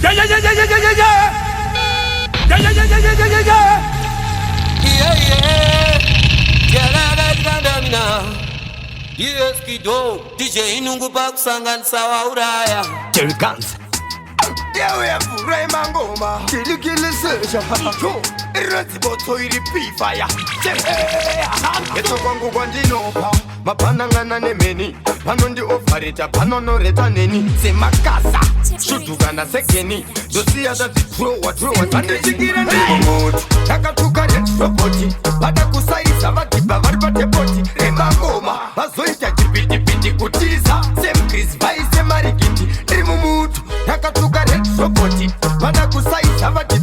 Yeah, yeah, yeah, yeah, yeah, yeah, yeah, yeah. Yeah, yeah, yeah, yeah, yeah, yeah, yeah, yeah. Yeah, yeah. Yeah, da. Yes, Kido. DJ Inungu Bakusangan Sawa Uraya. Jerry Guns. Yeah, we have Raymond Goma. Kill Search. Irresiboto iri P-Fire. Eto kwangu kwandinopa mapanangana nemeni panondi ofareta panonoreta neni semakasa shudugana sekeni dosiyada zitrowa sandichikira nemutu takatuka retroboti pada kusaisa vatiba vari patepoti remangoma vazoita chipindipindi kutiza semchris vaise marikiti iri mumutu takatuka retroboti pada kusaisa vatiba